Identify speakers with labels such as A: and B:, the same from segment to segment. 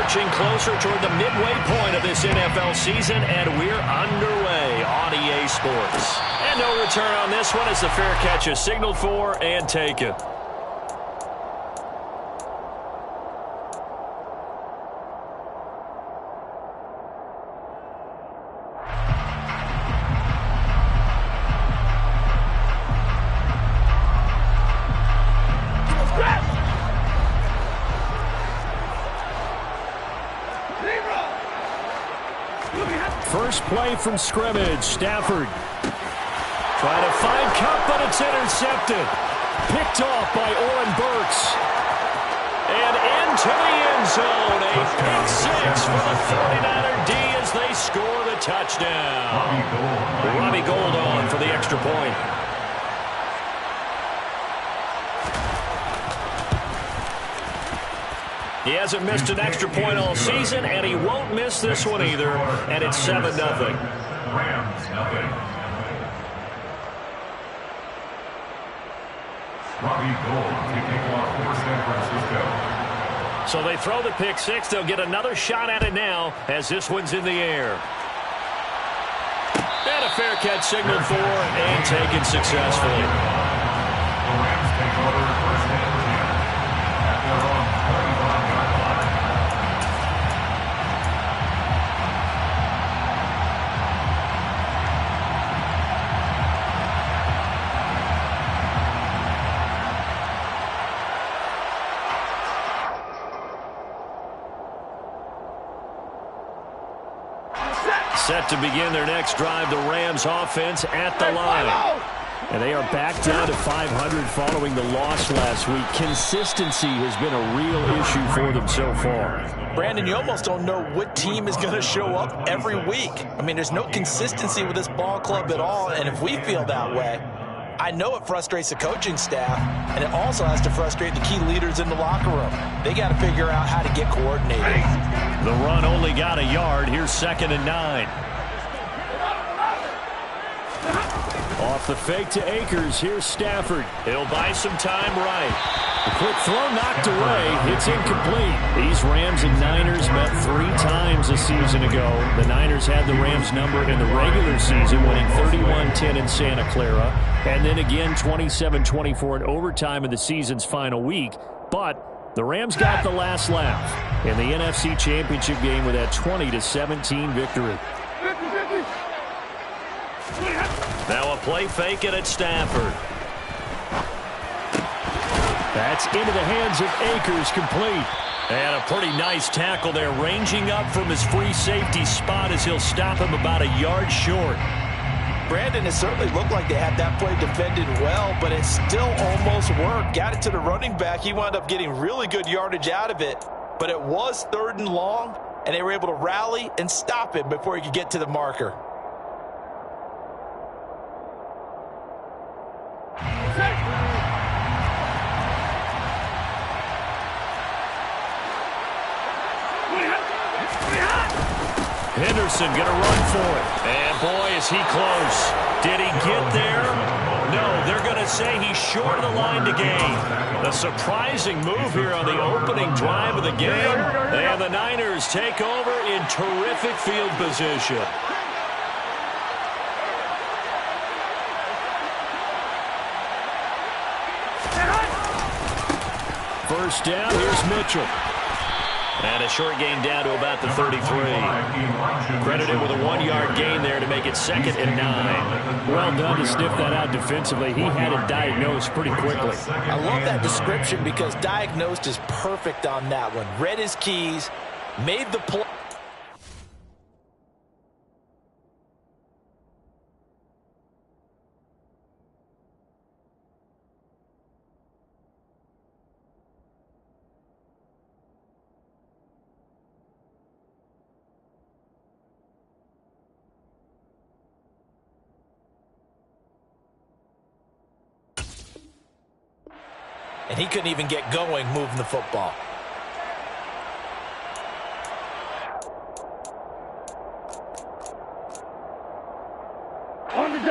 A: Marching closer toward the midway point of this NFL season, and we're underway on EA Sports. And no return on this one as the fair catch is signaled for and taken.
B: First play from scrimmage. Stafford trying to find Cup, but it's intercepted. Picked off by Oren Burks. And into the end zone. A pick six for the 49er D as they score the touchdown. Robbie Gould on for the extra point. He hasn't missed an extra point all season, and he won't miss this one either, and it's 7-0.
C: Rams, nothing. Robbie Gould kicking off for San Francisco.
A: So they throw the pick six. They'll get another shot at it now as this one's in the air. And a fair catch signaled for and taken successfully.
C: The Rams take over first and 10 at their own 35-yard line.
A: Set to begin their next drive, the Rams offense at the line.
B: And they are back down to 500 following the loss last week. Consistency has been a real issue for them so far.
D: Brandon, you almost don't know what team is going to show up every week. I mean, there's no consistency with this ball club at all, and if we feel that way, I know it frustrates the coaching staff, and it also has to frustrate the key leaders in the locker room. They got to figure out how to get coordinated.
A: The run only got a yard. Here's 2nd and 9.
B: Off the fake to Akers. Here's Stafford.
A: He'll buy some time right.
B: The quick throw knocked away. It's incomplete. These Rams and Niners met 3 times a season ago. The Niners had the Rams number in the regular season, winning 31-10 in Santa Clara, and then again 27-24 in overtime in the season's final week. But the Rams got the last laugh in the NFC Championship game with that 20-17 victory.
A: Now a play fake it at Stafford.
B: That's into the hands of Akers, complete.
A: And a pretty nice tackle there, ranging up from his free safety spot as he'll stop him about a yard short.
D: Brandon, it certainly looked like they had that play defended well, but it still almost worked. Got it to the running back. He wound up getting really good yardage out of it, but it was 3rd and long, and they were able to rally and stop him before he could get to the marker.
A: Henderson going to run for it. And boy, is he close. Did he get there? No, they're going to say he's short of the line to gain. A surprising move here on the opening drive of the game. And the Niners take over in terrific field position.
B: First down, here's Mitchell.
A: And a short gain down to about the 33. Credited with a 1-yard gain there to make it 2nd and 9.
B: Well done to sniff that out defensively. He had it diagnosed pretty quickly.
D: I love that description because diagnosed is perfect on that one. Read his keys, made the play. And he couldn't even get going moving the football.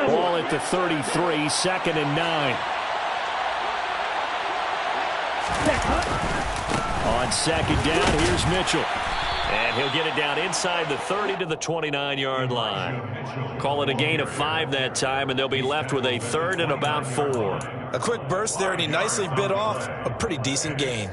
B: Ball at the 33, 2nd and 9. On second down. Here's Mitchell.
A: And he'll get it down inside the 30 to the 29-yard line. Call it a gain of 5 that time, and they'll be left with a 3rd and about 4.
D: A quick burst there, and he nicely bit off a pretty decent gain.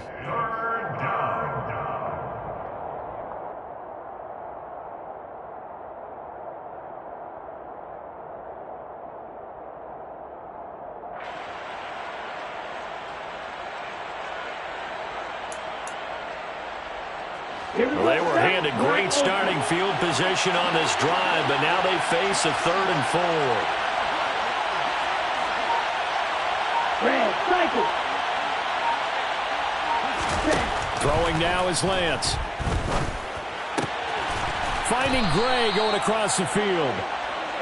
A: Well, they were handed great starting field position on this drive, but now they face a 3rd and 4.
B: Throwing now is Lance. Finding Gray going across the field.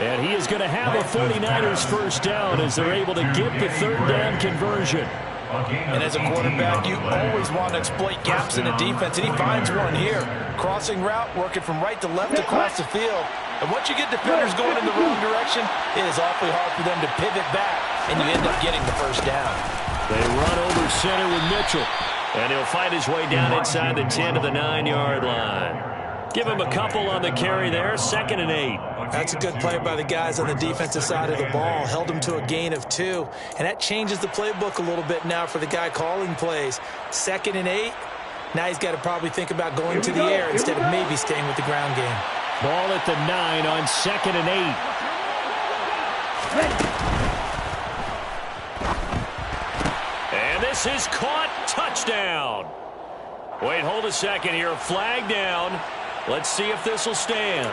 B: And he is going to have a 49ers first down as they're able to get the 3rd down conversion.
D: And as a quarterback, you always want to exploit gaps in the defense, and he finds one here. Crossing route, working from right to left across the field. And once you get defenders going in the wrong direction, it is awfully hard for them to pivot back, and you end up getting the first down.
B: They run over center with Mitchell.
A: And he'll fight his way down inside the 10 to the 9-yard line. Give him a couple on the carry there, 2nd and 8.
D: That's a good play by the guys on the defensive side of the ball. Held him to a gain of 2. And that changes the playbook a little bit now for the guy calling plays. 2nd and 8. Now he's got to probably think about going to the air instead of maybe staying with the ground game.
B: Ball at the 9 on 2nd and 8.
A: And this is caught. Touchdown. Wait, hold a second here. Flag down. Let's see if this will stand.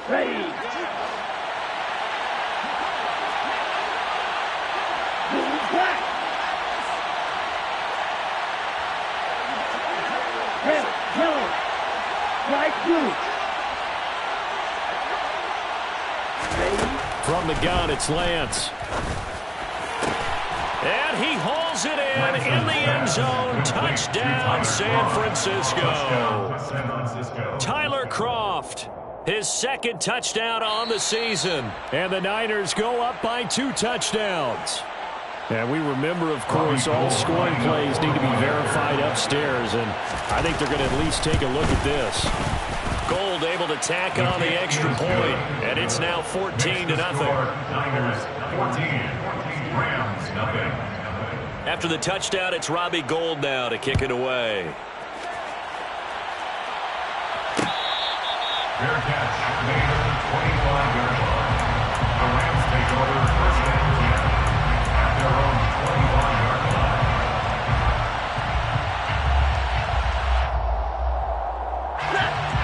E: Ready.
B: From the gun, it's Lance.
A: And he hauls it in the end zone. Touchdown, San Francisco. Tyler Kroft, his 2nd touchdown on the season.
B: And the Niners go up by 2 touchdowns. And we remember, of course, all scoring plays need to be verified upstairs, and I think they're going to at least take a look at this.
A: Gold able to tack on the extra point, and it's now 14 to nothing.
C: Niners 14, Rams nothing.
A: After the touchdown, it's Robbie Gould now to kick it away.
C: Fair catch made at the 25-yard line. The Rams take over 1st and 10 at their own 25-yard line.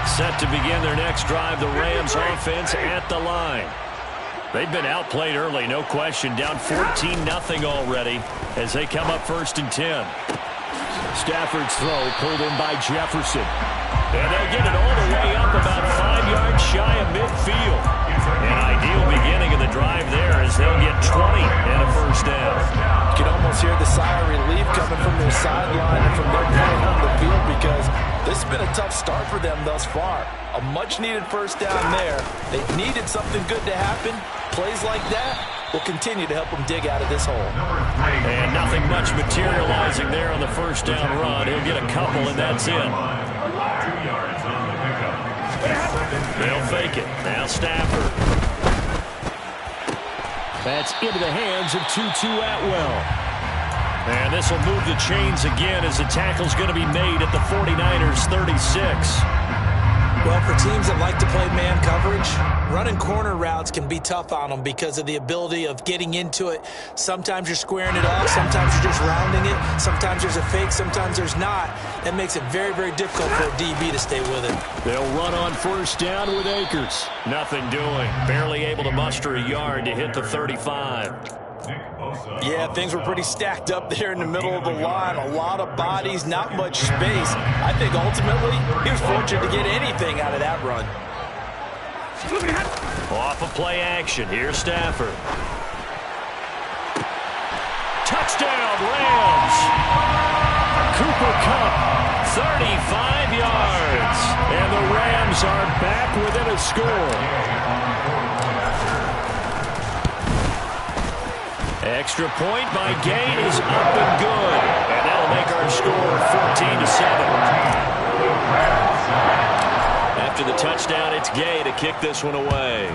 A: Set to begin their next drive, the Rams offense at the line. They've been outplayed early, no question. Down 14-0 already as they come up 1st and 10.
B: Stafford's throw pulled in by Jefferson.
A: And they'll get it all the way up about 5 yards shy of midfield. An ideal beginning of the drive there as they'll get 20 and a first down.
D: You can almost hear the sigh of relief coming from their sideline and from their point on the field because this has been a tough start for them thus far. A much-needed first down there. They've needed something good to happen. Plays like that will continue to help them dig out of this hole.
A: And nothing much materializing there on the first down run. He'll get a couple, and that's it.
C: 2 yards on the pickup.
A: They'll fake it. Now Stafford.
B: That's into the hands of Tutu Atwell.
A: And this will move the chains again as the tackle's going to be made at the 49ers 36.
D: Well, for teams that like to play man coverage, running corner routes can be tough on them because of the ability of getting into it. Sometimes you're squaring it off. Sometimes you're just rounding it. Sometimes there's a fake. Sometimes there's not. That makes it very, very difficult for a DB to stay with it.
B: They'll run on first down with Akers.
A: Nothing doing. Barely able to muster a yard to hit the 35.
D: Yeah, things were pretty stacked up there in the middle of the line. A lot of bodies, not much space. I think ultimately he was fortunate to get anything out of that run.
A: Off of play action. Here's Stafford. Touchdown, Rams.
B: Cooper Kupp,
A: 35 yards.
B: and the Rams are back within a score. Extra point by Gay is up and good. And that'll make our score 14-7. After the touchdown, it's Gay to kick this one away.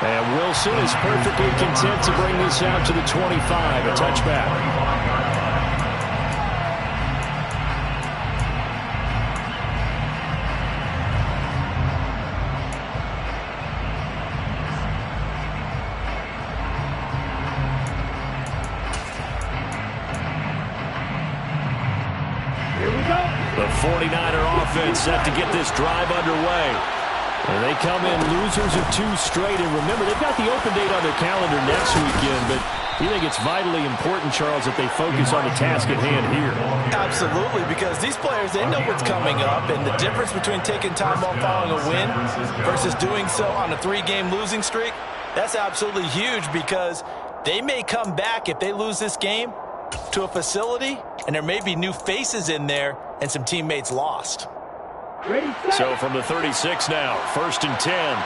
B: And Wilson is perfectly content to bring this out to the 25, a touchback. The 49er offense set to get this drive underway. And they come in losers of 2 straight. And remember, they've got the open date on their calendar next weekend. But you think it's vitally important, Charles, that they focus on the task at hand here?
D: Absolutely, because these players, they know what's coming up. And the difference between taking time off following a win versus doing so on a 3-game losing streak, that's absolutely huge, because they may come back if they lose this game to a facility, and there may be new faces in there and some teammates lost.
B: So from the 36 now, 1st and 10.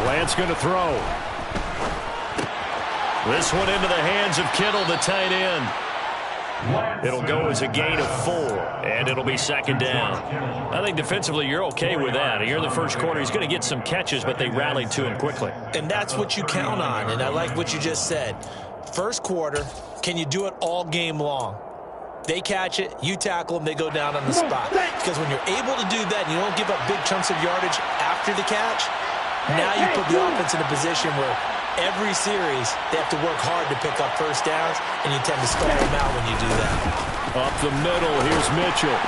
B: Lance going to throw. This one into the hands of Kittle, the tight end. It'll go as a gain of 4, and it'll be 2nd down. I think defensively you're okay with that. Here in the first quarter, he's going to get some catches, but they rallied to him quickly.
D: And that's what you count on, and I like what you just said. First quarter, can you do it all game long? They catch it, you tackle them, they go down on the spot. Because when you're able to do that and you don't give up big chunks of yardage after the catch, now you put the offense in a position where every series they have to work hard to pick up first downs, and you tend to stall them out when you do that.
B: Up the middle, here's Mitchell.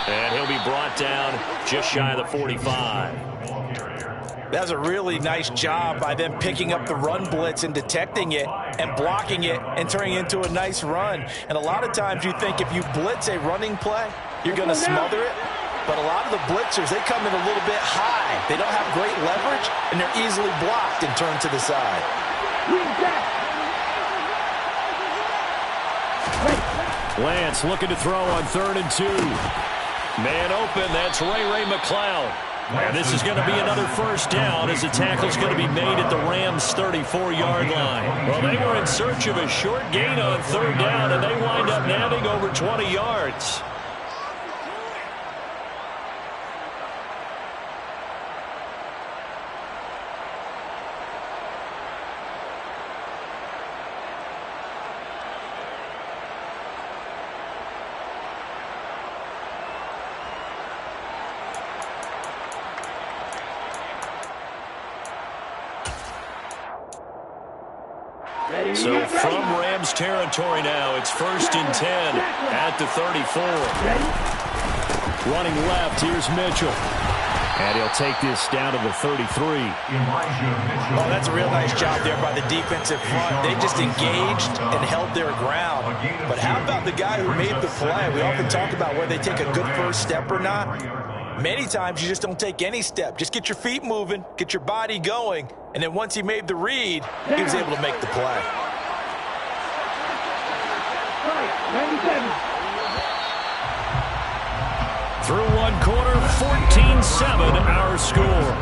B: And he'll be brought down just shy of the 45.
D: That was a really nice job by them picking up the run blitz and detecting it and blocking it and turning it into a nice run. And a lot of times you think if you blitz a running play, you're going to smother it. But a lot of the blitzers, they come in a little bit high. They don't have great leverage, and they're easily blocked and turned to the side.
B: Lance looking to throw on 3rd and 2. Man open, that's Ray McCloud. And this is going to be another first down, as the tackle's going to be made at the Rams' 34-yard line. Well, they were in search of a short gain on 3rd down, and they wind up nabbing over 20 yards. So from Rams territory now, it's 1st and 10 at the 34. Running left, here's Mitchell. And he'll take this down to the 33.
D: Oh, that's a real nice job there by the defensive front. They just engaged and held their ground. But how about the guy who made the play? We often talk about whether they take a good first step or not. Many times you just don't take any step. Just get your feet moving, get your body going, and then once he made the read, he was able to make the play.
B: Through 1 quarter, 14-7 our score.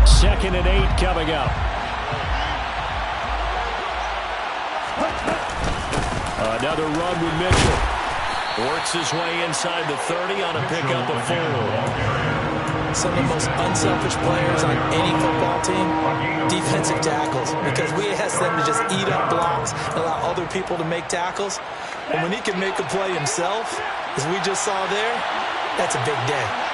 B: Second and 8 coming up. Another run with Mitchell. Works his way inside the 30 on a pickup of 4.
D: Some of the most unselfish players on any football team, defensive tackles, because we ask them to just eat up blocks and allow other people to make tackles. And when he can make a play himself, as we just saw there, that's a big day.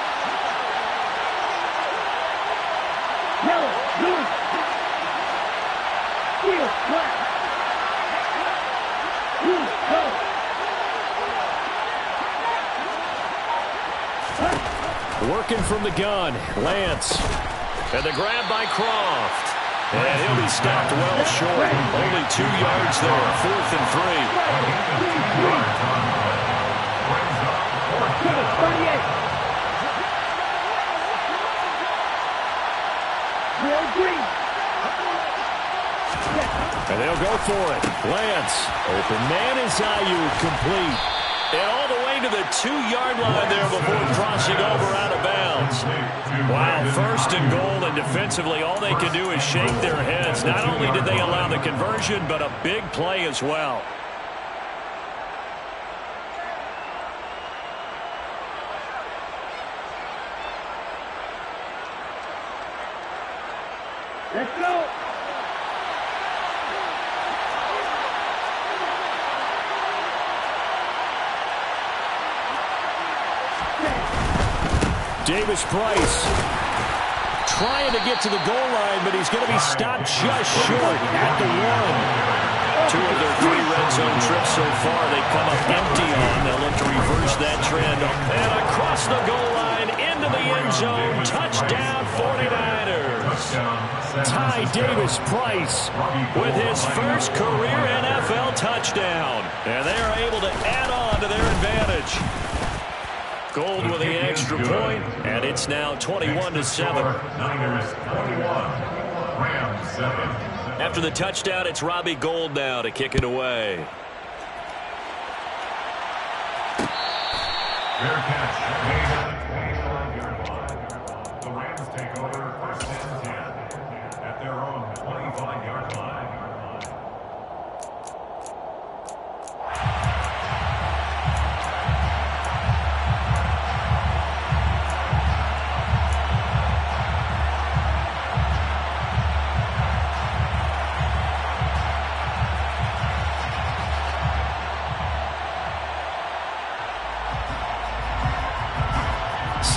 B: Working from the gun, Lance. And the grab by Croft. And he'll be
A: he stopped well short. Only 2 yards there, 4th and
E: 3.
B: And they'll go for it. Lance, open man is Ayuk, complete.
A: And all the way to the 2-yard line there before crossing over out of bounds. Wow, 1st and goal, and defensively all they can do is shake their heads. Not only did they allow the conversion, but a big play as well.
E: Let's go.
B: Davis Price trying to get to the goal line, but he's going to be stopped just short at the 1.
A: 2 of their 3 red zone trips so far, they come up empty on. They'll look to reverse that trend. And across the goal line, into the end zone. Touchdown, 49ers.
B: Ty Davis Price
A: With his first career NFL touchdown. And they are able to add on to their advantage. Gold with the extra point, and it's now 21-7.
C: Niners 21, Rams 7.
A: After the touchdown, it's Robbie Gould now to kick it away.
C: Fair catch made at the 25-yard line. The Rams take over 1st and 10 at their own 25-yard line.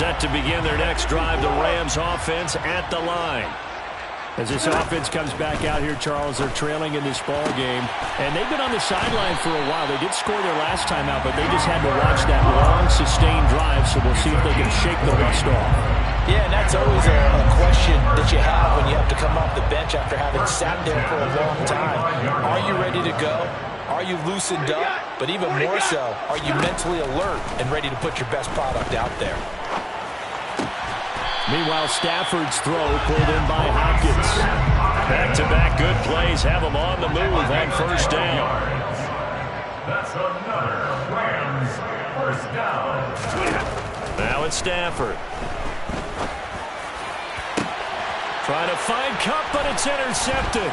A: Set to begin their next drive, the Rams offense at the line.
B: As this offense comes back out here, Charles, they're trailing in this ball game. And they've been on the sideline for a while. They did score their last time out, but they just had to watch that long, sustained drive, so we'll see if they can shake the rust off.
D: Yeah, and that's always a question that you have when you have to come off the bench after having sat there for a long time. Are you ready to go? Are you loosened up? But even more so, are you mentally alert and ready to put your best product out there?
B: Meanwhile, Stafford's throw pulled in by Hopkins.
A: Back-to-back good plays have them on the move on 1st down.
C: That's another Rams 1st down.
A: Now it's Stafford. Trying to find Kupp, but it's intercepted.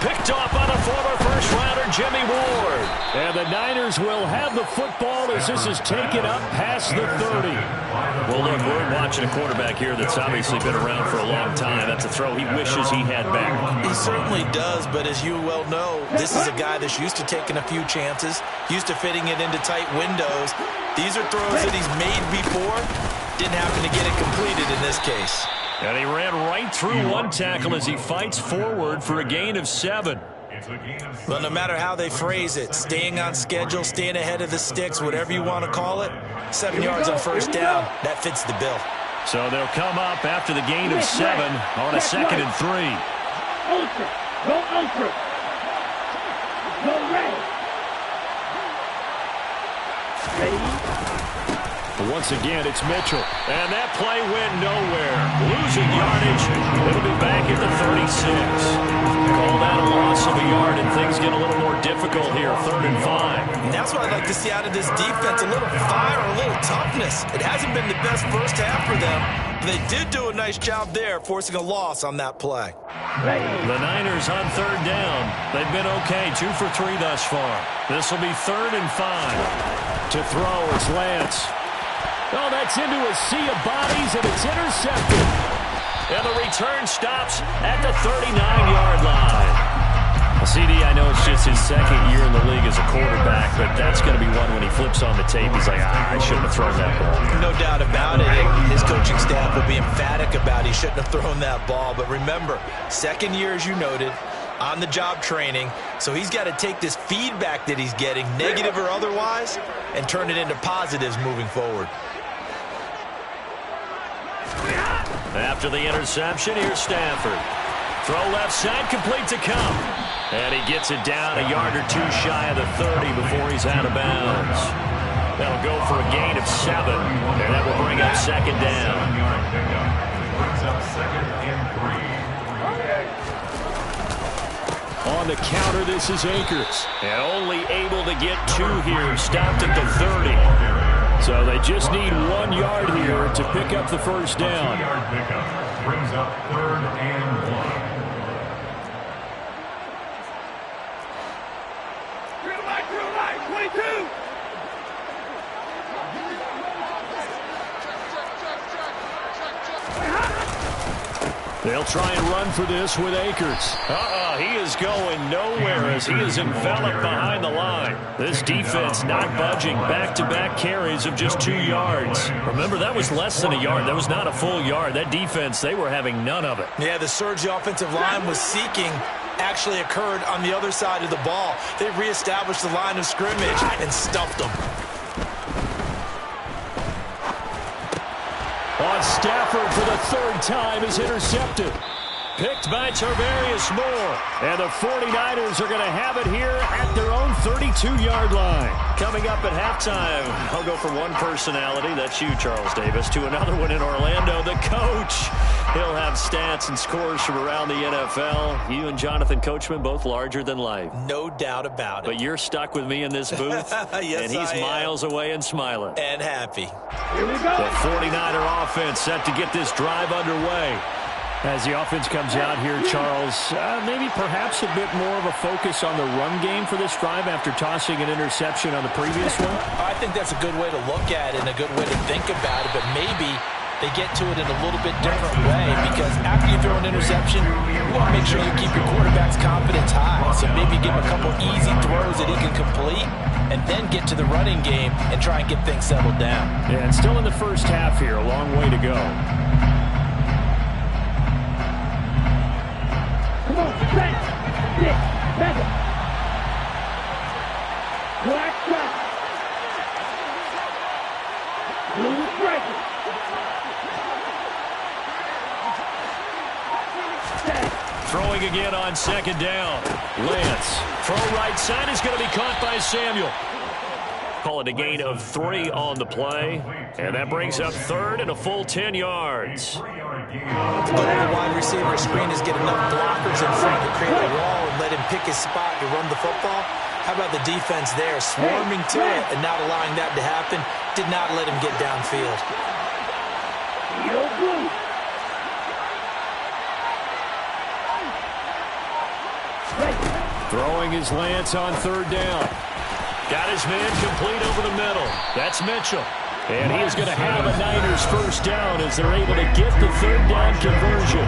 A: Picked off by the former first-rounder, Jimmy Ward.
B: And the Niners will have the football as this is taken up past the 30.
A: Well, look, we're watching a quarterback here that's obviously been around for a long time. That's a throw he wishes he had back.
D: He certainly does, but as you well know, this is a guy that's used to taking a few chances, used to fitting it into tight windows. These are throws that he's made before. Didn't happen to get it completed in this case.
A: And he ran right through one tackle as he fights forward for a gain of 7.
D: Well, no matter how they phrase it, staying on schedule, staying ahead of the sticks, whatever you want to call it, 7 yards on 1st down, that fits the bill.
A: So they'll come up after the gain of 7 on a 2nd and 3.
E: Ultra. Go ultra. Go red. Ready?
B: Once again, it's Mitchell.
A: And that play went nowhere. Losing yardage. It'll be back at the 36. Call that a loss of a yard, and things get a little more difficult here. 3rd and 5.
D: And that's what I'd like to see out of this defense, a little fire, a little toughness. It hasn't been the best first half for them, but they did do a nice job there, forcing a loss on that play.
A: The Niners on 3rd down. They've been okay, 2 for 3 thus far. This will be 3rd and 5.
B: To throw, it's Lance. Oh, that's into a sea of bodies, and it's intercepted.
A: And the return stops at the 39-yard line. Well, CD, I know it's just his 2nd year in the league as a quarterback, but that's going to be one when he flips on the tape. He's like, I shouldn't have thrown that ball.
D: No doubt about it. And his coaching staff will be emphatic about he shouldn't have thrown that ball. But remember, 2nd year, as you noted, on-the-job training. So he's got to take this feedback that he's getting, negative or otherwise, and turn it into positives moving forward.
A: After the interception, here's Stafford. Throw left side, complete to Cup. And he gets it down a yard or two shy of the 30 before he's out of bounds. That'll go for a gain of 7, and that will bring up second down.
C: Brings up second and 3.
B: On the counter, this is Akers.
A: And only able to get 2 here, stopped at the 30.
B: So they just need 1 yard here to pick up the first down.
C: 2-yard pickup brings up 3rd and 1.
E: Drill right, 22.
B: They'll try and run for this with Akers.
A: He is going nowhere as he is enveloped behind the line. This defense not budging. Back-to-back carries of just 2 yards. Remember, that was less than a yard. That was not a full yard. That defense, they were having none of it.
D: Yeah, the surge the offensive line was seeking actually occurred on the other side of the ball. They reestablished the line of scrimmage and stuffed them.
B: On Stafford for the 3rd time is intercepted.
A: Picked by Tarvarius Moore.
B: And the 49ers are going to have it here at their own 32-yard line.
A: Coming up at halftime, I'll go from one personality, that's you, Charles Davis, to another one in Orlando, the coach. He'll have stats and scores from around the NFL. You and Jonathan Coachman, both larger than life.
D: No doubt about it.
A: But you're stuck with me in this booth,
D: yes,
A: and he's miles away and smiling.
D: And happy.
E: Here we go.
A: The 49er offense set to get this drive underway.
B: As the offense comes out here, Charles, maybe perhaps a bit more of a focus on the run game for this drive after tossing an interception on the previous one?
D: I think that's a good way to look at it and a good way to think about it, but maybe they get to it in a little bit different way because after you throw an interception, you want to make sure you keep your quarterback's confidence high. So maybe give him a couple easy throws that he can complete and then get to the running game and try and get things settled down.
B: Yeah, and still in the first half here, a long way to go.
E: Come on, back. 6, 7. Black shot. Blue striker.
A: Throwing again on second down. Lance. Throw right side is going to be caught by Samuel. Call it a gain of 3 on the play. And that brings up 3rd and a full 10 yards.
D: Go to the wide receiver screen is get enough blockers in front to create a wall and let him pick his spot to run the football. How about the defense there, swarming to it and not allowing that to happen? Did not let him get downfield.
E: Yo, blue.
B: Throwing his Lance on 3rd down.
A: Got his man complete over the middle. That's Mitchell.
B: And he is going to have a Niners first down as they're able to get the 3rd down conversion.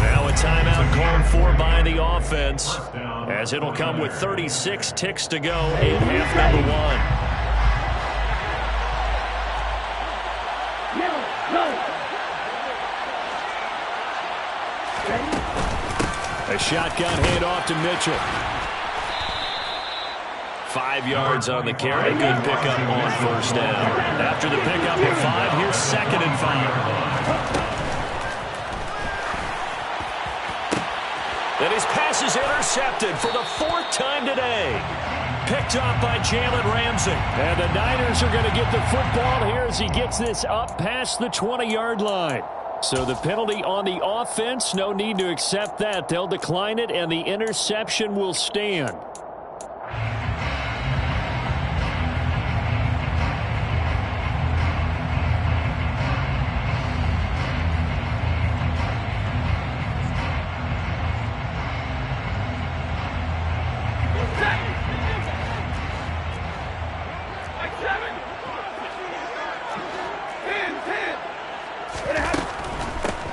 A: Now a timeout called for by the offense as it'll come with 36 ticks to go in half number 1.
B: A shotgun handoff to Mitchell.
A: 5 yards on the carry. Good pickup on first down. After the pickup of 5, here's 2nd and 5. And his pass is intercepted for the 4th time today. Picked off by Jalen Ramsey.
B: And the Niners are going to get the football here as he gets this up past the 20-yard line. So the penalty on the offense, no need to accept that. They'll decline it, and the interception will stand.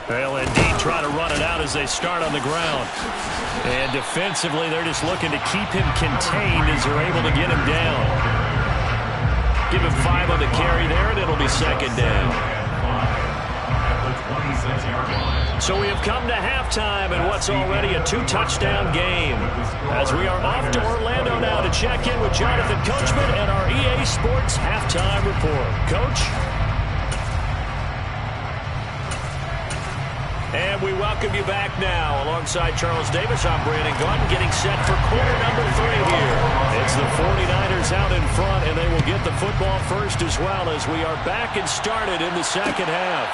A: They'll indeed try to run it out as they start on the ground. And defensively, they're just looking to keep him contained as they're able to get him down. Give him 5 on the carry there, and it'll be 2nd down. So we have come to halftime in what's already a 2-touchdown game. As we are off to Orlando now to check in with Jonathan Coachman and our EA Sports Halftime Report. Coach? And And we welcome you back now. Alongside Charles Davis, I'm Brandon Gaudin, getting set for quarter number 3 here. It's the 49ers out in front, and they will get the football first as well as we are back and started in the second half.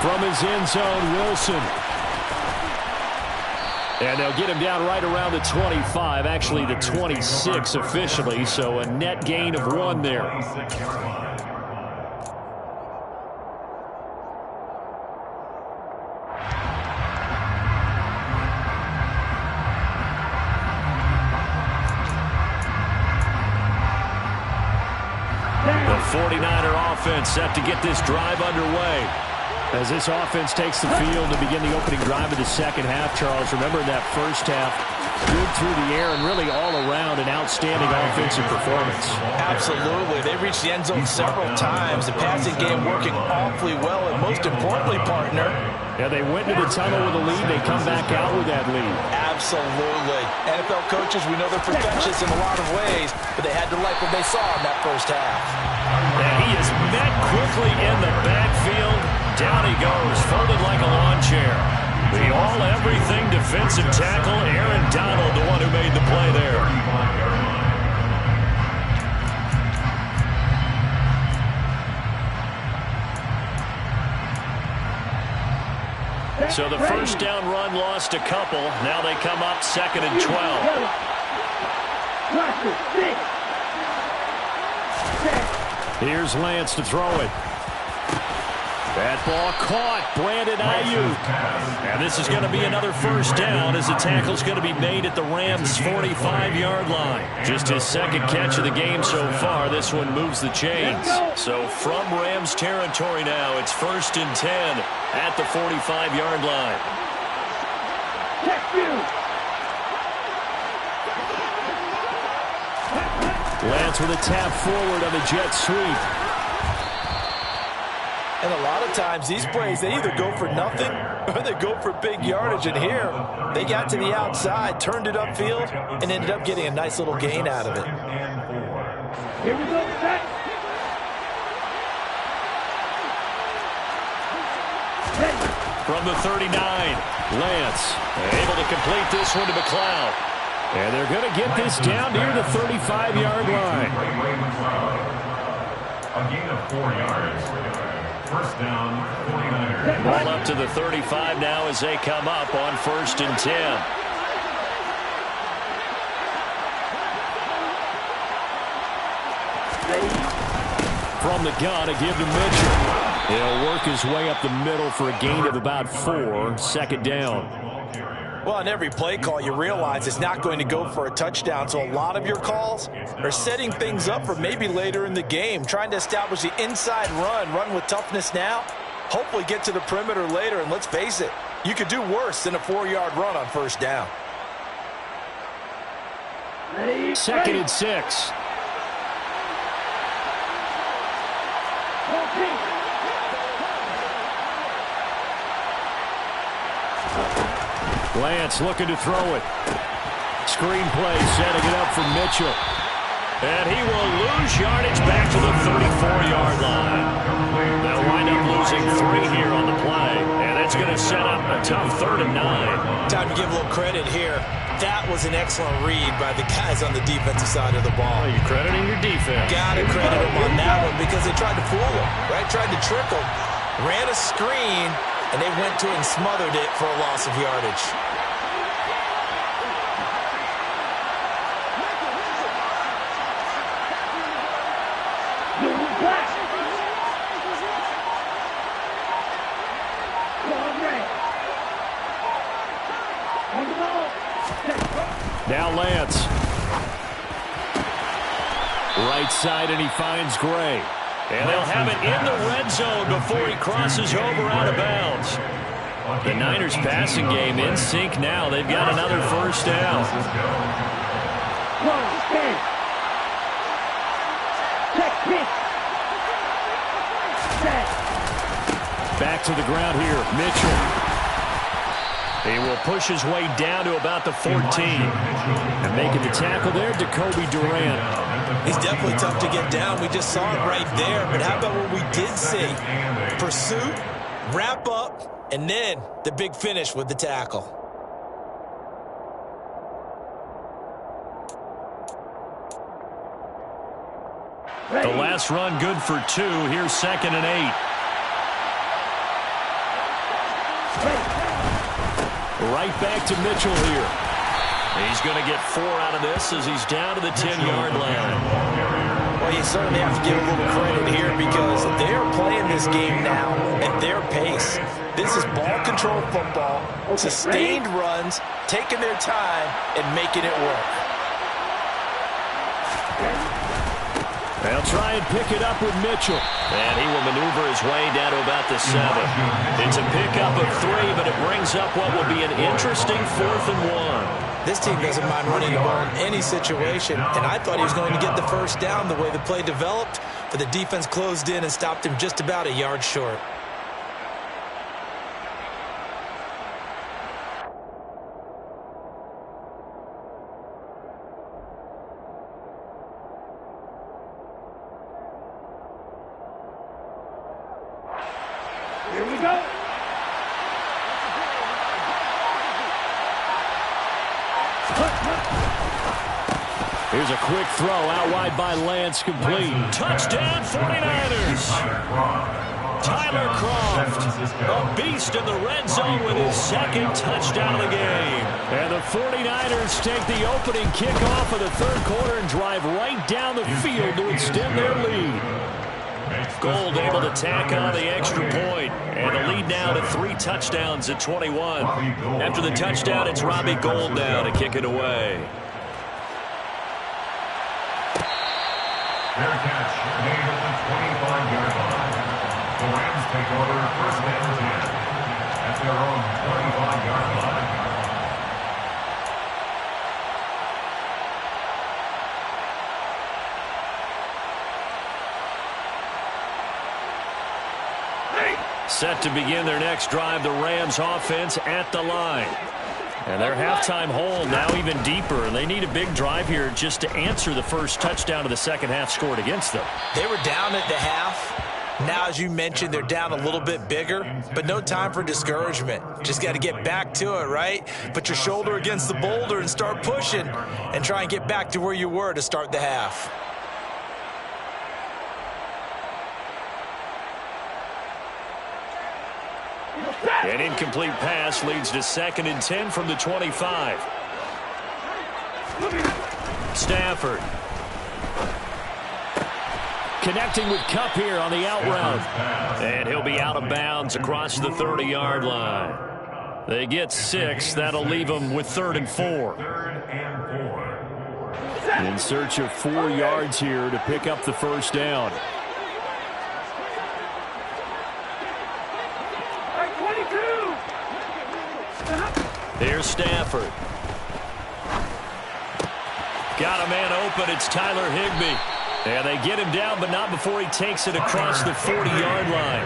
A: From his end zone, Wilson. And they'll get him down right around the 25, actually the 26 officially, so a net gain of 1 there. The 49er offense set to get this drive underway. As this offense takes the field to begin the opening drive of the second half, Charles, remember in that first half, good through the air and really all around an outstanding offensive performance.
D: Absolutely. They reached the end zone several times. The passing game working awfully well, and most importantly, partner.
B: Yeah, they went into the tunnel with a lead. They come back out with that lead.
D: Absolutely. NFL coaches, we know they're perfectionists in a lot of ways, but they had to like what they saw in that first half.
A: And he is met quickly in the backfield. Down he goes, folded like a lawn chair. The all-everything defensive tackle, Aaron Donald, the one who made the play there. So the first down run lost a couple. Now they come up 2nd and 12.
B: Here's Lance to throw it. That ball caught. Brandon Ayuk.
A: And this is going to be another first down as the tackle's going to be made at the Rams' 45-yard line. Just his second catch of the game so far. This one moves the chains. So from Rams territory now, it's 1st and 10 at the 45-yard line.
B: Lance with a tap forward on the jet sweep.
D: And a lot of times, these plays, they either go for nothing or they go for big yardage. And here, they got to the outside, turned it upfield, and ended up getting a nice little gain out of it.
E: Here we go, set.
A: From the 39, Lance able to complete this one to McLeod.
B: And they're going to get this down near the 35-yard line.
C: A gain of 4 yards. First down, 49ers.
A: Ball up to the 35 now as they come up on 1st and 10.
B: From the gun, a give to Mitchell. He'll work his way up the middle for a gain of about 4, 2nd down.
D: Well, on every play call, you realize it's not going to go for a touchdown, so a lot of your calls are setting things up for maybe later in the game, trying to establish the inside run with toughness now, hopefully get to the perimeter later, and let's face it, you could do worse than a 4-yard run on first down.
B: 2nd and 6. Lance looking to throw it. Screen play, setting it up for Mitchell.
A: And he will lose yardage back to the 34-yard line. They'll wind up losing 3 here on the play. And that's going to set up a tough 3rd and 9.
D: Time to give a little credit here. That was an excellent read by the guys on the defensive side of the ball.
A: Well, you're crediting your defense.
D: Got to credit them on that one because they tried to fool him, right? Tried to trick him. Ran a screen, and they went to it and smothered it for a loss of yardage.
B: Now Lance. Right side, and he finds Gray.
A: And they'll have it in the red zone before he crosses over out of bounds. The Niners passing game in sync now. They've got another first down.
B: Back to the ground here, Mitchell.
A: He will push his way down to about the 14.
B: And making the tackle there, Jacoby Durant.
D: He's definitely tough to get down. We just saw it right there. But how about what we did see? Pursuit, wrap up, And then the big finish with the tackle.
B: The last run good for 2. Here's 2nd and 8. Right back to Mitchell here.
A: He's going to get 4 out of this as he's down to the 10-yard line.
D: Well, you certainly have to give a little credit here because they're playing this game now at their pace. This is ball control football, sustained runs, taking their time and making it work.
B: They'll try and pick it up with Mitchell.
A: And he will maneuver his way down to about the 7. It's a pickup of 3, but it brings up what will be an interesting 4th and 1.
D: This team doesn't mind running the ball in any situation, and I thought he was going to get the first down the way the play developed, but the defense closed in and stopped him just about a yard short.
E: Here we go.
B: Here's a quick throw out wide by Lance, complete.
A: Touchdown 49ers. Tyler Kroft, a beast in the red zone with his 2nd touchdown of the game.
B: And the 49ers take the opening kickoff of the 3rd quarter and drive right down the field to extend their lead.
A: Gold able to tack on the extra point, and the lead now to 3 touchdowns at 21. After the touchdown, it's Robbie Gould now to kick it away.
C: Fair catch made at the 25-yard line. The Rams take over 1st and 10 at their own 25-yard line.
B: Set to begin their next drive, the Rams offense at the line. And their halftime hole now even deeper, and they need a big drive here just to answer the first touchdown of the second half scored against them.
D: They were down at the half. Now, as you mentioned, they're down a little bit bigger, but no time for discouragement. Just got to get back to it, right? Put your shoulder against the boulder and start pushing and try and get back to where you were to start the half.
B: An incomplete pass leads to 2nd and 10 from the 25. Stafford. Connecting with Kupp here on the out route. And he'll be out of bounds across the 30-yard line. They get 6. That'll leave them with 3rd and 4. In search of 4 yards here to pick up the first down. Here's Stafford. Got a man open. It's Tyler Higbee. And they get him down, but not before he takes it across the 40-yard line.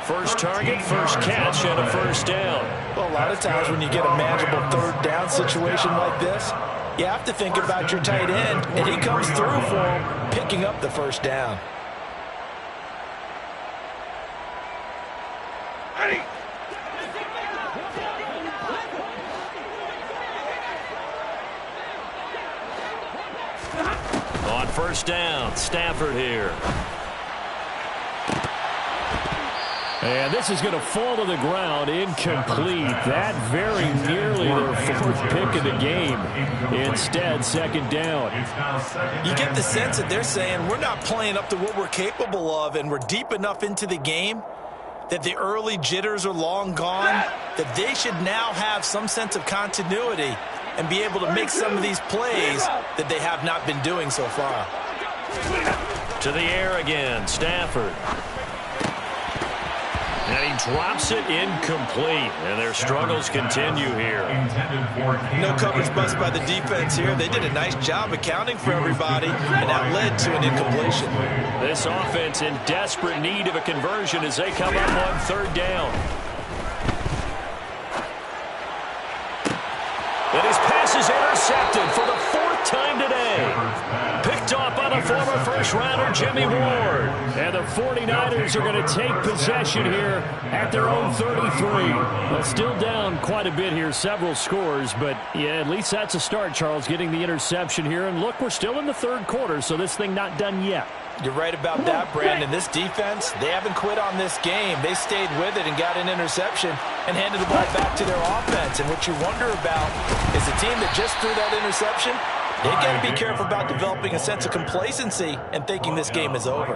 B: First target, first catch, and a first down.
D: Well, a lot of times when you get a manageable 3rd down situation like this, you have to think about your tight end, and he comes through for him, picking up the first down.
E: Ready.
B: On first down, Stafford here. And this is going to fall to the ground, incomplete. That very nearly their 4th pick of the game. Instead, 2nd down.
D: You get the sense that they're saying we're not playing up to what we're capable of, and we're deep enough into the game that the early jitters are long gone, that they should now have some sense of continuity and be able to make some of these plays that they have not been doing so far.
B: To the air again, Stafford. And he drops it incomplete. And their struggles continue here.
D: No coverage bust by the defense here. They did a nice job accounting for everybody, and that led to an incompletion.
B: This offense in desperate need of a conversion as they come up on 3rd down. And his pass is intercepted for the 4th time today. Picked off by the former first-rounder Jimmy Ward. And the 49ers are going to take possession here at their own 33. Well, still down quite a bit here, several scores, but yeah, at least that's a start, Charles, getting the interception here. And look, we're still in the third quarter, so this thing not done yet.
D: You're right about that, Brandon. This defense, they haven't quit on this game. They stayed with it and got an interception and handed the ball back to their offense. And what you wonder about is the team that just threw that interception, they got to be careful about developing a sense of complacency and thinking this game is over.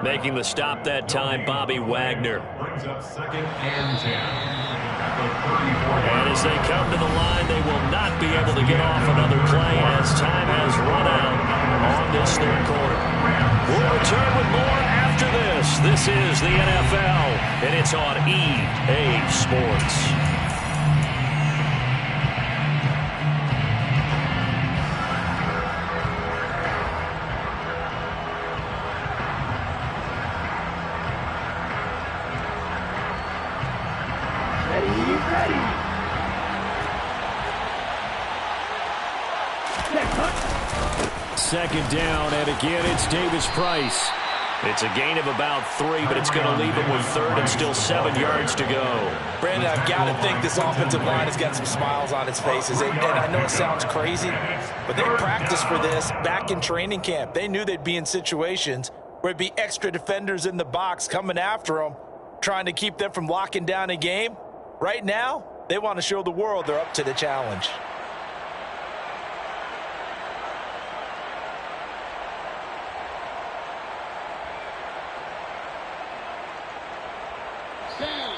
B: Making the stop that time, Bobby Wagner.
C: Brings up 2nd and 10 at the 34.
B: And as they come to the line, they will not be able to get off another play as time has run out on this third quarter. We'll return with more after this. This is the NFL, and it's on EA Sports. Second down, and again, it's Davis Price. It's a gain of about 3, but it's going to leave him with third and still 7 yards to go.
D: Brandon, I've got to think this offensive line has got some smiles on its faces. And I know it sounds crazy, but they practiced for this back in training camp. They knew they'd be in situations where it'd be extra defenders in the box coming after them, trying to keep them from locking down a game. Right now, they want to show the world they're up to the challenge.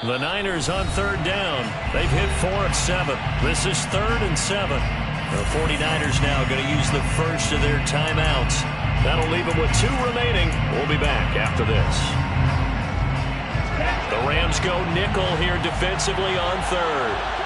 B: The Niners on third down. They've hit 4 of 7. This is 3rd and 7. The 49ers now going to use the first of their timeouts. That'll leave them with 2 remaining. We'll be back after this. The Rams go nickel here defensively on third.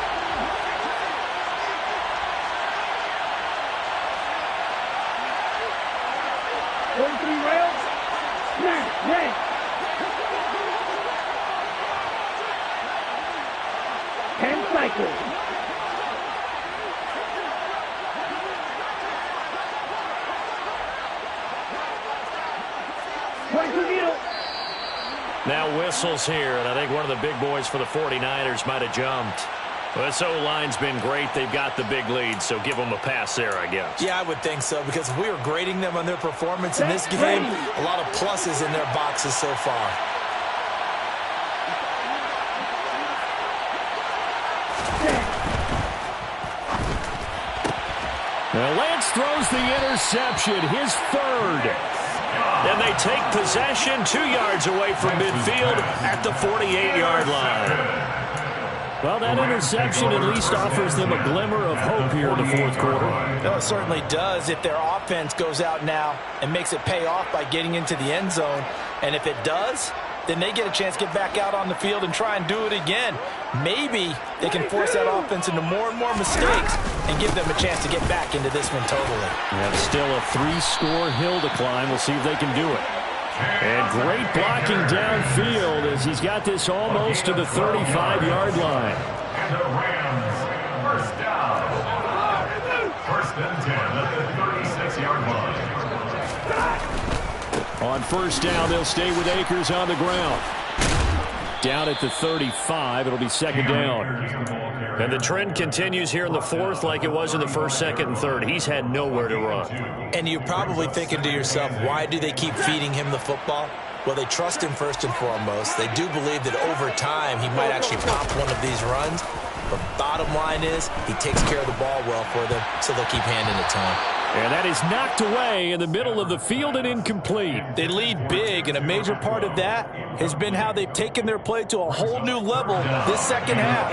B: Now whistles here, and I think one of the big boys for the 49ers might have jumped. Well, this O-line's been great. They've got the big lead, so give them a pass there, I guess.
D: Yeah, I would think so, because if we were grading them on their performance in this game, a lot of pluses in their boxes so far.
B: Now Lance throws the interception, his 3rd. And they take possession 2 yards away from midfield at the 48-yard line. Well, that interception at least offers them a glimmer of hope here in the fourth quarter.
D: No, it certainly does if their offense goes out now and makes it pay off by getting into the end zone. And if it does, then they get a chance to get back out on the field and try and do it again. Maybe they can force that offense into more and more mistakes and give them a chance to get back into this one totally.
B: And still a 3-score hill to climb. We'll see if they can do it. And great blocking downfield as he's got this almost to the 35-yard line.
C: And the Rams, first down. 1st and 10 at the 36-yard line.
B: On first down, they'll stay with Akers on the ground. Down at the 35, it'll be 2nd down. And the trend continues here in the 4th like it was in the 1st, 2nd, and 3rd. He's had nowhere to run.
D: And you're probably thinking to yourself, why do they keep feeding him the football? Well, they trust him first and foremost. They do believe that over time he might actually pop one of these runs. But bottom line is he takes care of the ball well for them, so they'll keep handing it to him.
B: And that is knocked away in the middle of the field and incomplete.
D: They lead big, and a major part of that has been how they've taken their play to a whole new level this second half.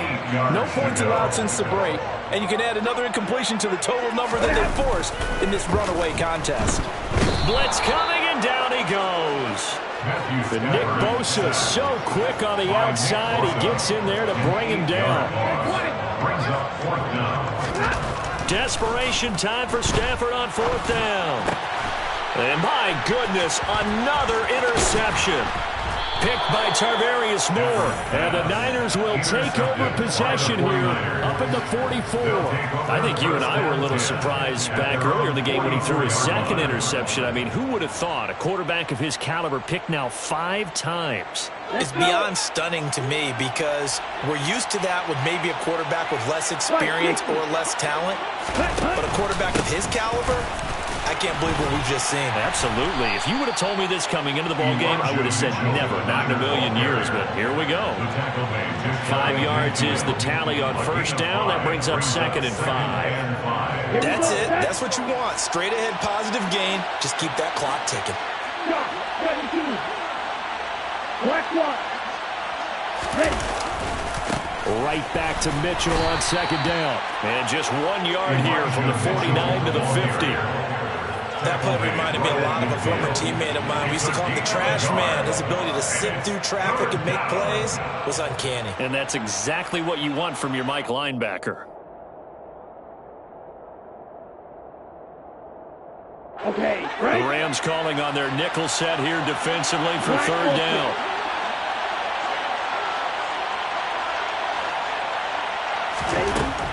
D: No points allowed since the break, and you can add another incompletion to the total number that they forced in this runaway contest.
B: Blitz coming, and down he goes. But Nick Bosa so quick on the outside, he gets in there to bring him down.
C: Brings up 4th down.
B: Desperation time for Stafford on 4th down. And my goodness, another interception. Picked by Tarvarius Moore. And the Niners will take over possession here up at the 44. I think you and I were a little surprised back earlier in the game when he threw his second interception. I mean, who would have thought a quarterback of his caliber picked now 5 times?
D: It's beyond stunning to me because we're used to that with maybe a quarterback with less experience or less talent. But a quarterback of his caliber, I can't believe what we've just seen.
B: Absolutely. If you would have told me this coming into the ball game, I would have said never, not in a million years, but here we go. 5 yards is the tally on first down. That brings up 2nd and 5.
D: That's it. That's what you want. Straight ahead positive gain. Just keep that clock ticking.
E: 17. Black one. Ready.
B: Right back to Mitchell on 2nd down. And just 1 yard here from the 49 to the 50.
D: That play reminded me a lot of a former teammate of mine. We used to call him the trash man. His ability to sit through traffic and make plays was uncanny.
B: And that's exactly what you want from your Mike linebacker.
E: Okay, right.
B: The Rams calling on their nickel set here defensively for 3rd down.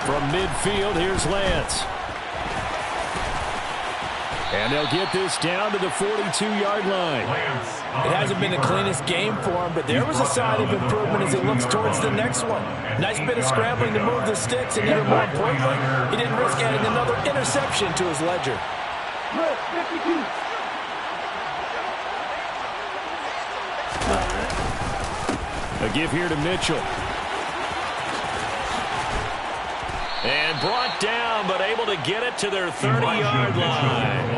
B: From midfield, here's Lance. And they'll get this down to the 42-yard line.
D: It hasn't been the cleanest game for him, but there was a sign of improvement as he looks towards the next one. Nice bit of scrambling to move the sticks, and even more importantly, he didn't risk adding another interception to his ledger.
E: 52.
B: A give here to Mitchell. And brought down, but able to get it to their 30-yard line.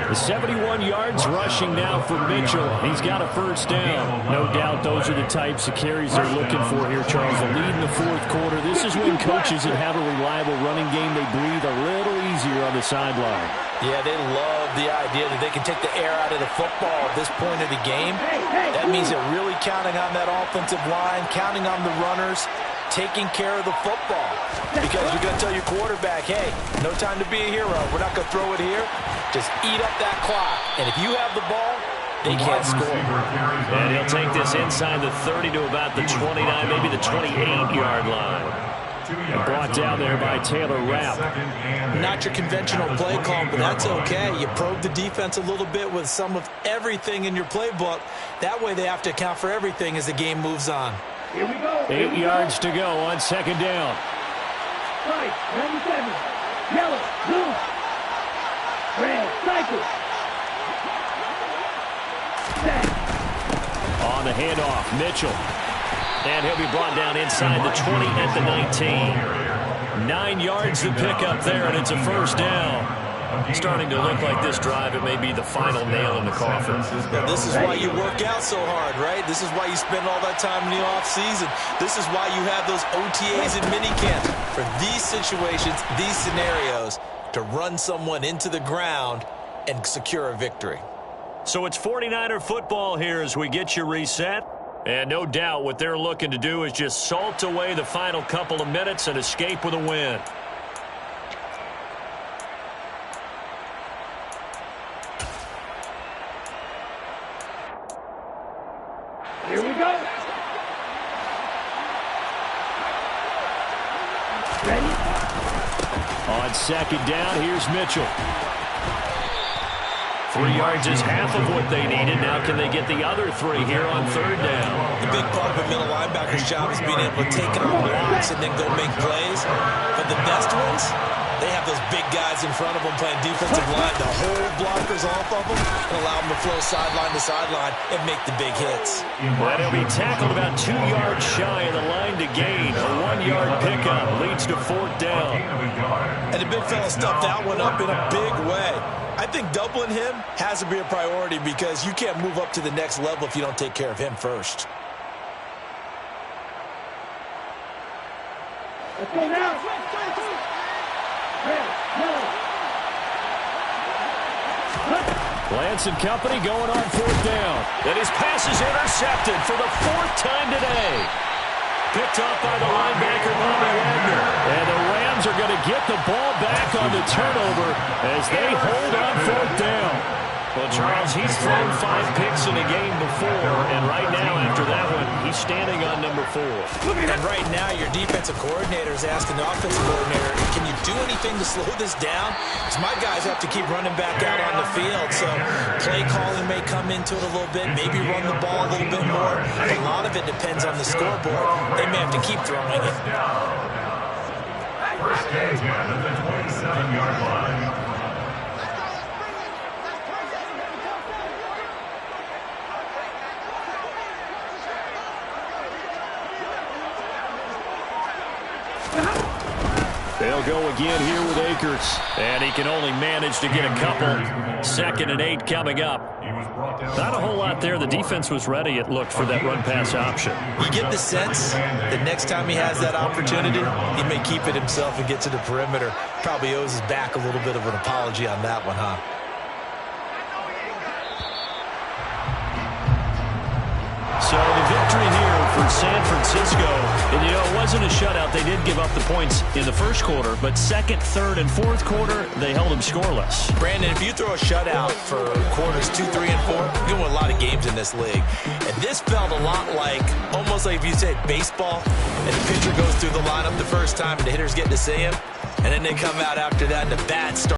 B: The 71 yards rushing now for Mitchell. He's got a first down. No doubt those are the types of carries they're looking for here, Charles. The lead in the 4th quarter. This is when coaches that have a reliable running game, they breathe a little easier on the sideline.
D: Yeah, they love the idea that they can take the air out of the football at this point of the game. That means they're really counting on that offensive line, counting on the runners, taking care of the football. Because you're going to tell your quarterback, hey, no time to be a hero. We're not going to throw it here. Just eat up that clock. And if you have the ball, they can't score.
B: And he'll take this inside the 30 to about the 29, maybe the 28-yard line. And brought down there by Taylor Rapp.
D: Not your conventional play call, but that's okay. You probe the defense a little bit with some of everything in your playbook. That way they have to account for everything as the game moves on.
E: Here we go.
B: 8 yards to go on 2nd down.
E: 97. Yellow, blue, red, cycle. Set.
B: On the handoff, Mitchell. And he'll be brought down inside the 20 at the 19. 9 yards to pick up there, and it's a first down. Starting to look like this drive, it may be the final nail in the coffin.
D: Now, this is why you work out so hard, right? This is why you spend all that time in the offseason. This is why you have those OTAs and minicamps. For these situations, these scenarios, to run someone into the ground and secure a victory.
B: So it's 49er football here as we get you reset. And no doubt what they're looking to do is just salt away the final couple of minutes and escape with a win.
E: Here we go. Ready?
B: On 2nd down, here's Mitchell. 3 yards is half of what they needed. Now can they get the other 3 here on 3rd down?
D: The big part of a middle linebacker's job is being able to take it on blocks and then go make plays. But the best ones, they have those big guys in front of them playing defensive line to hold blockers off of them and allow them to flow sideline to sideline and make the big hits.
B: Well, he'll be tackled about 2 yards shy of the line to gain. A 1-yard pickup leads to 4th down.
D: And the big fella stuffed that one up in a big way. I think doubling him has to be a priority because you can't move up to the next level if you don't take care of him first.
E: Let's go now. Red, yellow.
B: Lance and company going on 4th down. And his pass is intercepted for the 4th time today. Picked up by the linebacker, Bobby Wagner. And the Rams are going to get the ball back on the turnover as they hold on 4th down. Well, Charles, he's thrown 5 picks in a game before, and right now, after that one, he's standing on number 4.
D: And right now, your defensive coordinator is asking the offensive coordinator, can you do anything to slow this down? Because my guys have to keep running back out on the field, so play calling may come into it a little bit, maybe run the ball a little bit more. A lot of it depends on the scoreboard. They may have to keep throwing it.
C: First and 10 at the 27-yard line.
B: They'll go again here with Akers. And he can only manage to get a couple. 2nd and 8 coming up. Not a whole lot there. The defense was ready, it looked, for that run-pass option.
D: You get the sense that next time he has that opportunity, he may keep it himself and get to the perimeter. Probably owes his back a little bit of an apology on that one, huh?
B: So the victory here for San Francisco. And, you know, it wasn't a shutout. They did give up the points in the first quarter, but 2nd, 3rd, and 4th quarter, they held them scoreless.
D: Brandon, if you throw a shutout for quarters 2, 3, and 4, you're going to win a lot of games in this league. And this felt a lot like, almost like if you said baseball, and the pitcher goes through the lineup the first time, and the hitters get to see him, and then they come out after that, and the bats start